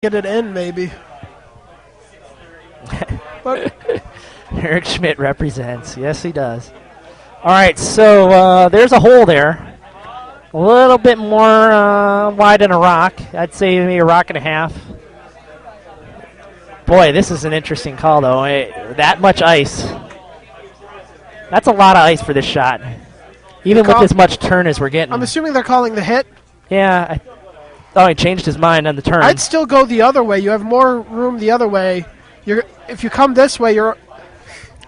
get it in, maybe. But Eric Schmidt represents. Yes, he does. All right, so there's a hole there. A little bit more wide than a rock. I'd say maybe a rock and a half. Boy, this is an interesting call, though. That much ice. That's a lot of ice for this shot. Even with as much turn as we're getting. I'm assuming they're calling the hit. Yeah. He changed his mind on the turn. I'd still go the other way. You have more room the other way. If you come this way, you're...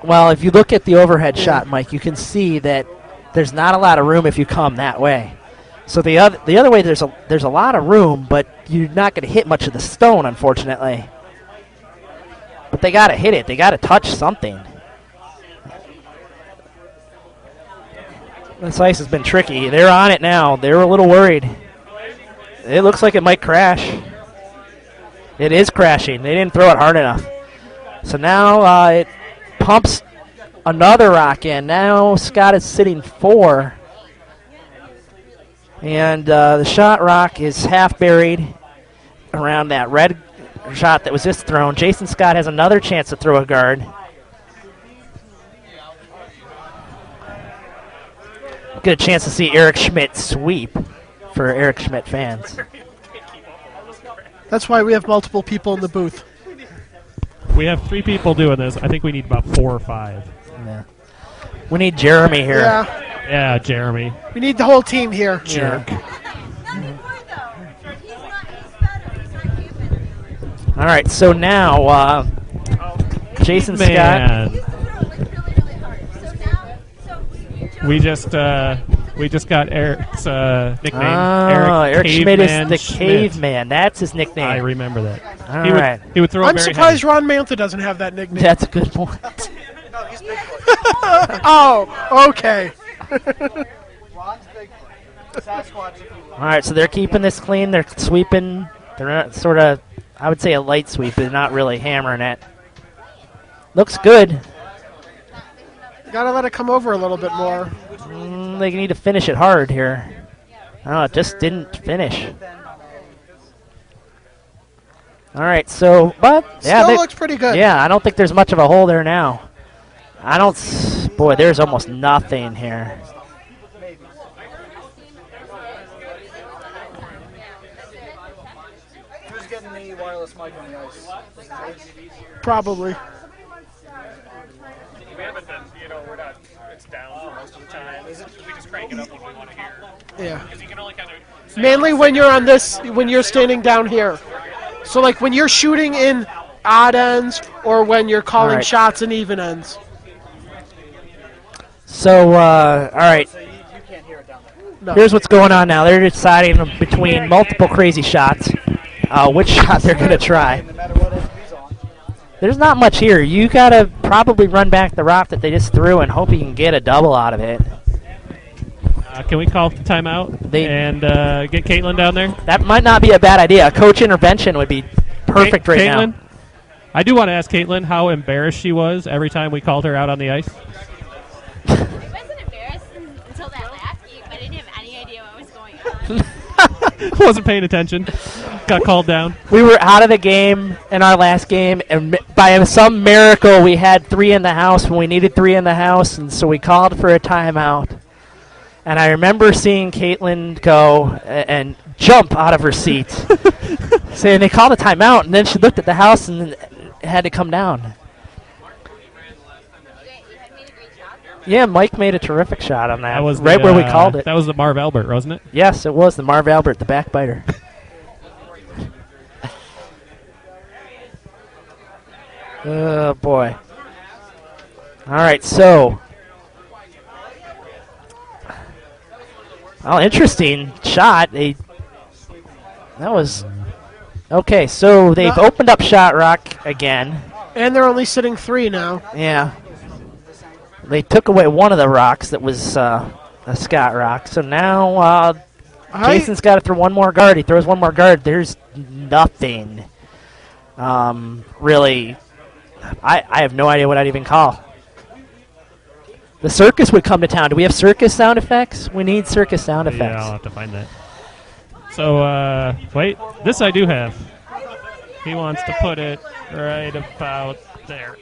Well, if you look at the overhead shot, Mike, you can see that there's not a lot of room if you come that way. So the other way, there's a lot of room, but you're not going to hit much of the stone, unfortunately. But they got to hit it. They got to touch something. This ice has been tricky. They're on it now. They're a little worried. It looks like it might crash. It is crashing. They didn't throw it hard enough. So now it pumps another rock in. Now Scott is sitting 4. And the shot rock is half buried around that red shot that was just thrown. Jason Scott has another chance to throw a guard. Get a chance to see Eric Schmidt sweep for Eric Schmidt fans. That's why we have multiple people in the booth. We have 3 people doing this. I think we need about 4 or 5. Yeah. We need Jeremy here. Yeah, Jeremy. We need the whole team here. Jerk. All right, so now Jason Scott. We just got Eric's nickname. Eric Schmidt is the Schmidt. Caveman. That's his nickname. I remember that. All right. He would throw. I'm surprised Ron Mantha doesn't have that nickname. That's a good point. No, he's Bigfoot. Oh, okay. Ron's Bigfoot. Sasquatch. All right, so they're keeping this clean. They're sweeping. They're not sort of, I would say, a light sweep, but not really hammering it. Looks good. Gotta let it come over a little bit more. They need to finish it hard here. Oh, it just didn't finish. All right, so, but yeah, Still looks pretty good. Yeah, I don't think there's much of a hole there now. Boy, there's almost nothing here. Who's getting the wireless mic on the ice? Probably. We haven't done, we're not, it's down most of the time. We just crank it up when we want to hear. Yeah. Because you can only kind of... Mainly when you're on this, when you're standing down here. So like when you're shooting in odd ends or when you're calling shots in even ends. So, all right. So you can't hear it down there. No. Here's what's going on now. They're deciding between multiple crazy shots which shot they're going to try. No matter what end he's on. There's not much here. You got to probably run back the rock that they just threw and hope you can get a double out of it. Can we call the timeout and get Caitlin down there? That might not be a bad idea. A coach intervention would be perfect right Caitlin? now. I do want to ask Caitlin how embarrassed she was every time we called her out on the ice. I wasn't embarrassed until that last game. I didn't have any idea what was going on. Wasn't paying attention. Got called down. We were out of the game in our last game, and by some miracle, we had 3 in the house when we needed 3 in the house, and so we called for a timeout. And I remember seeing Caitlin go and jump out of her seat, saying they called a timeout, and then she looked at the house and had to come down. Yeah, Mike made a terrific shot on that. That was right where we called it. That was the Marv Albert, wasn't it? Yes, it was the Marv Albert, the backbiter. Oh, boy. All right, so. Oh, interesting shot. That was. Okay, so they've opened up shot rock again. And they're only sitting 3 now. Yeah. They took away one of the rocks that was a Scott rock. So now Jason's got to throw one more guard. He throws one more guard. There's nothing really. I have no idea what I'd even call. The circus would come to town. Do we have circus sound effects? We need circus sound effects. Yeah, I'll have to find that. So, wait. This I do have. He wants to put it right about there.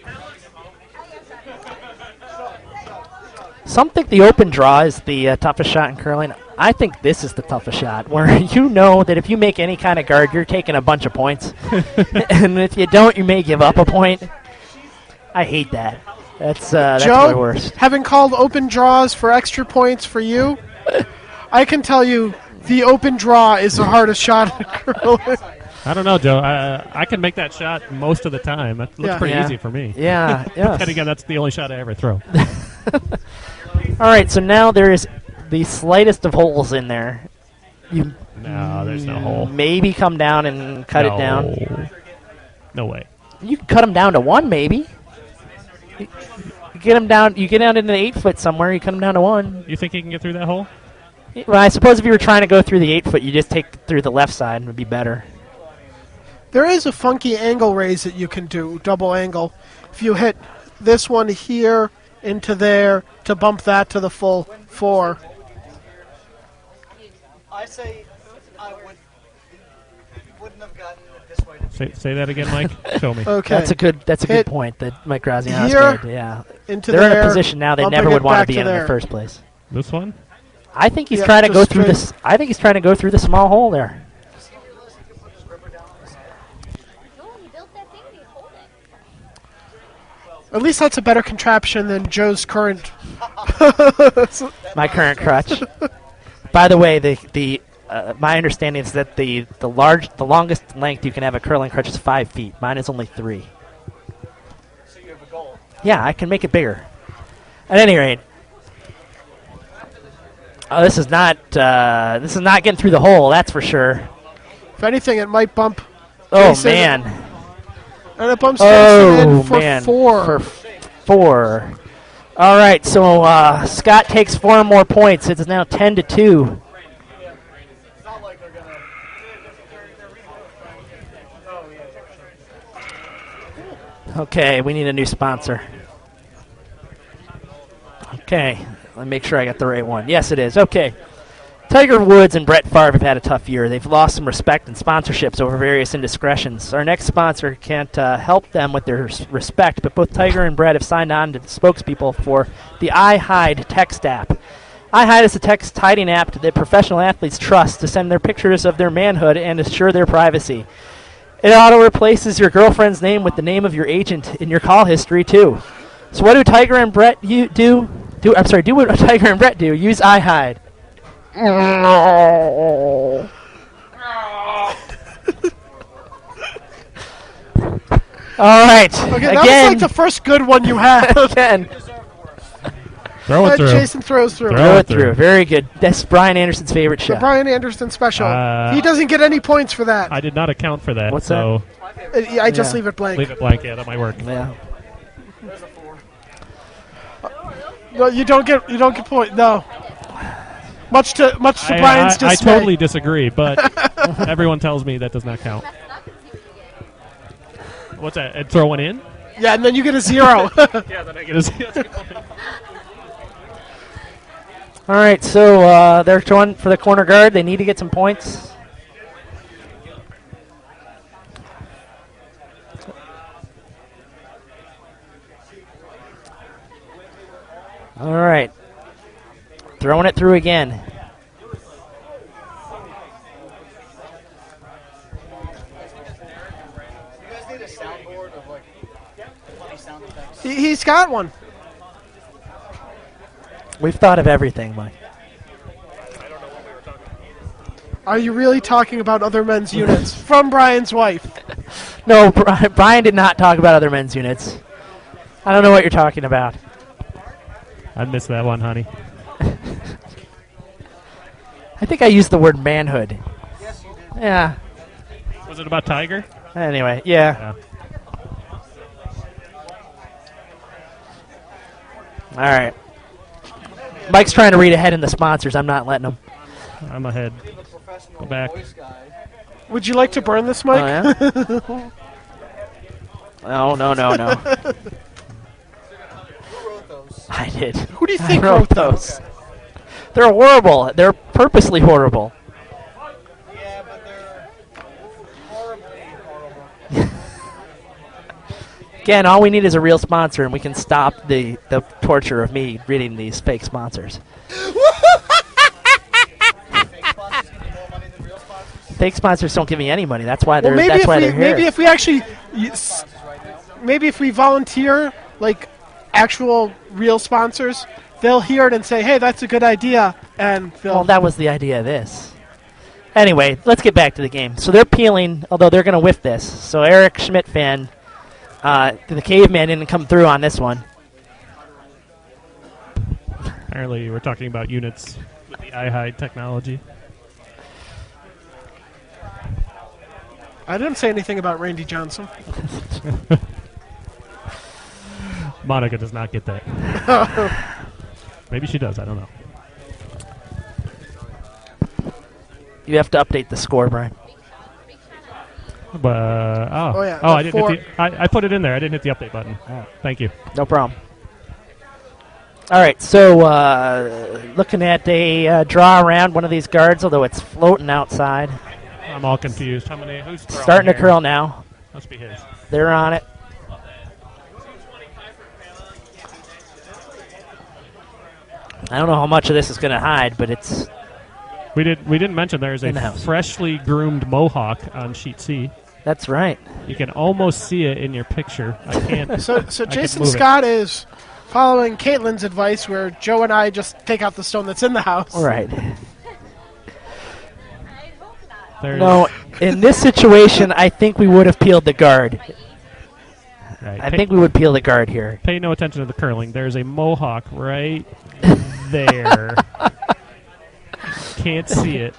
Some think the open draw is the toughest shot in curling. I think this is the toughest shot, where you know that if you make any kind of guard, you're taking a bunch of points. And if you don't, you may give up a point. I hate that. That's Joe, my worst. Having called open draws for extra points for you, I can tell you the open draw is the hardest shot in curling. I don't know, Joe. I can make that shot most of the time. It looks pretty easy for me. Yeah, yes. And again, that's the only shot I ever throw. All right, so now there is the slightest of holes in there. You No, there's no hole. maybe come down and cut it down. No way. You can cut them down to 1, maybe. You get them down. You get down into the 8-foot somewhere. You cut them down to 1. You think you can get through that hole? Well, I suppose if you were trying to go through the 8-foot, you just take through the left side. It would be better. There is a funky angle raise that you can do, double angle. If you hit this one here into there to bump that to the full 4. I say I wouldn't have gotten it this way. Say that again, Mike. Show me. Okay. That's a good Hit point that Mike Graziano's here, made. Yeah, into they're there, in a position now they bumping never it would want back to be to in the there. first place. This one? I think he's Yeah, trying to go just through straight. this. I think he's trying to go through the small hole there. No, he built that thing to hold it. At least that's a better contraption than Joe's current. My current crutch. By the way, my understanding is that the longest length you can have a curling crutch is 5 feet. Mine is only 3. So you have a goal. Yeah, I can make it bigger. At any rate, this is not getting through the hole. That's for sure. If anything, it might bump. Oh Jason, man. And it bumps Jason Oh in for man. 4. For 4. All right, so Scott takes 4 more points. It's now 10-2. It's not like they're gonna. Oh yeah. Okay, we need a new sponsor. Okay, let me make sure I got the right one. Yes, it is. Okay. Tiger Woods and Brett Favre have had a tough year. They've lost some respect and sponsorships over various indiscretions. Our next sponsor can't help them with their respect, but both Tiger and Brett have signed on to spokespeople for the iHide text app. iHide is a text hiding app that professional athletes trust to send their pictures of their manhood and assure their privacy. It auto replaces your girlfriend's name with the name of your agent in your call history too. So what do Tiger and Brett do? Do what Tiger and Brett do? Use iHide. All right. Okay, that Again. was like the first good one you had. Again. Throw it through. Jason throws through. Throw it through. Very good. That's Brian Anderson's favorite The shot. Brian Anderson special. Uh, He doesn't get any points for that. I did not account for that. What's so I just Yeah. leave it blank. leave it blank. Yeah, that might work. Yeah. No, you don't get point. No. Much to Brian's I dismay. totally disagree, but everyone tells me that does not count. What's that? And throw one in? Yeah, and then you get a 0. Yeah, then I get a zero. All right, so they're throwing for the corner guard. They need to get some points. All right. Throwing it through again. You guys need a soundboard of like funny sound effects. He's got one. We've thought of everything, Mike. Are you really talking about other men's units? From Brian's wife. No, Brian did not talk about other men's units. I don't know what you're talking about. I missed that one, honey. I think I used the word manhood. Yes, you did. Yeah. Was it about Tiger? Anyway, yeah. Yeah. All right. Mike's trying to read ahead in the sponsors. I'm not letting him. I'm ahead. The professional Go back. voice guy. Would you like to burn this, Mike? Oh, yeah? Oh, no. Who wrote those? I did. Who do you I think wrote wrote those? They're horrible. They're purposely horrible. Yeah, but they're horribly horrible. Again, all we need is a real sponsor, and we can stop the torture of me reading these fake sponsors. Fake sponsors don't give me any money. That's why they're Well, that's why they're here. maybe if we actually, maybe if we volunteer like actual real sponsors, they'll hear it and say, "Hey, that's a good idea," and they'll. Well, that was the idea of this. Anyway, let's get back to the game. So they're peeling, although they're going to whiff this. So Eric Schmidt fan, the caveman didn't come through on this one. Apparently, we're talking about units with the iHide technology. I didn't say anything about Randy Johnson. Monica does not get that. Maybe she does. I don't know. You have to update the score, Brian. Oh, yeah, Oh, I didn't. four- Hit I put it in there. I didn't hit the update button. Thank you. No problem. All right, so looking at a draw around one of these guards, although it's floating outside. I'm all confused. How many? Who's curling Starting to here? curl now. Must be his. They're on it. I don't know how much of this is going to hide, but it's We didn't mention there's In the a house. freshly groomed mohawk on sheet C. that's right. You can almost see it in your picture. I can't. So can Jason move it. Scott is following Caitlin's advice, where Joe and I just take out the stone that's in the house. All right. There's- No, in this situation, I think we would have peeled the guard. Right. I think we would peel the guard here. Pay no attention to the curling. There's a mohawk right there. Can't see it.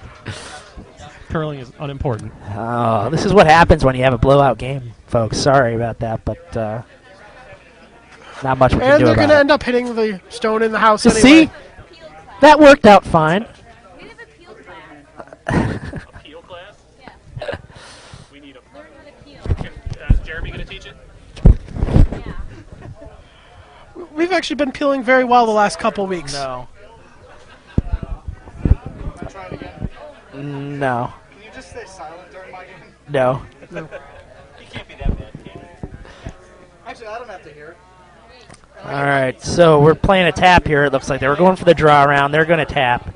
Curling is unimportant. Oh, this is what happens when you have a blowout game, folks. Sorry about that, but not much we can And do they're about going to it. end up hitting the stone in the house You anyway. see? That worked out fine. We have a peel class. Peel class? Yeah. We need a. Learn how to peel. Is Jeremy going to teach it? Yeah. We've actually been peeling very well the last couple weeks. No. Try it again. No. Can you just stay silent during my game? No. You can't be that bad, can you? Actually, I don't have to hear it. All right, so we're playing a tap here. It looks like they were going for the draw round. They're going to tap.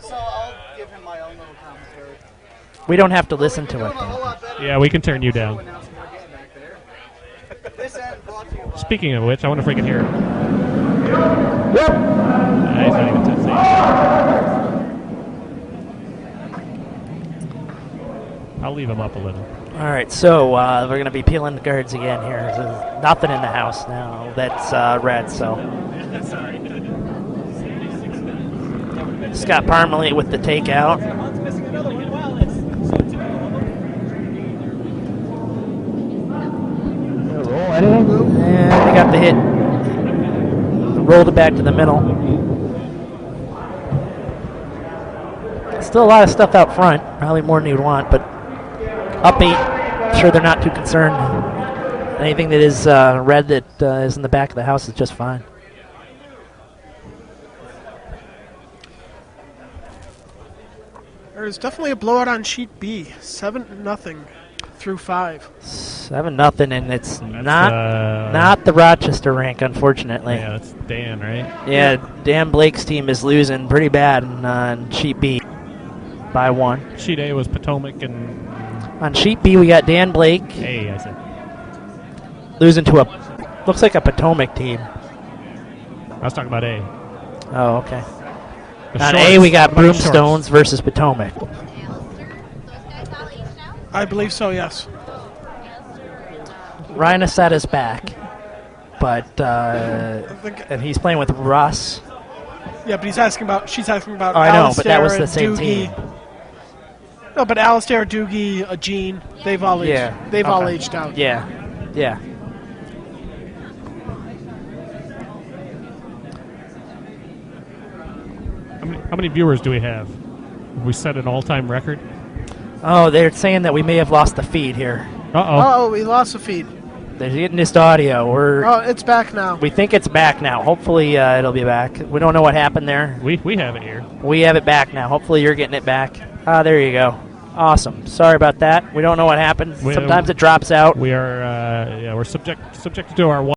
So I'll give him my own little commentary. We don't have to listen to Doing it. a whole Then. lot better. Yeah, we can turn you down. Announcing our game back there. This end brought to you by Speaking of which, I wonder if we can hear it. Nah, he's not even testing. I'll leave him up a little. All right, so we're going to be peeling the guards again here. There's nothing in the house now. That's red, so. Scott Parmalee with the takeout. And we got the hit. Rolled it back to the middle. Still a lot of stuff out front. Probably more than you'd want, but up 8. Sure, they're not too concerned. Anything that is red that is in the back of the house is just fine. There's definitely a blowout on sheet B. 7-0 through 5. 7-0, and it's That's, not the Rochester rank, unfortunately. Yeah, that's Dan, right? Yeah, Dan Blake's team is losing pretty bad on sheet B by 1. Sheet A was Potomac and On sheet B, we got Dan Blake A, I said. losing to a looks like a Potomac team. I was talking about A. Oh, okay. The On shorts. A, we got How about the shorts? Broomstones versus Potomac. Alistair, those guys all aged out? I believe so, yes. Ryan Aseta's back, but I think, and he's playing with Russ. yeah, but she's asking about Oh, I know, but that Alistair was the and same Doogie. team. No, but Alistair, Doogie, Gene, they've all aged. Yeah, They've all okay. aged out. Yeah, yeah. How many viewers do we have? We set an all-time record. Oh, they're saying that we may have lost the feed here. Uh-oh. Oh, we lost the feed. They're getting this audio. Oh, it's back now. We think it's back now. Hopefully, it'll be back. We don't know what happened there. We have it here. We have it back now. Hopefully, you're getting it back. Ah, there you go. Awesome. Sorry about that. We don't know what happened. We- Sometimes it drops out. We are we're subjected to our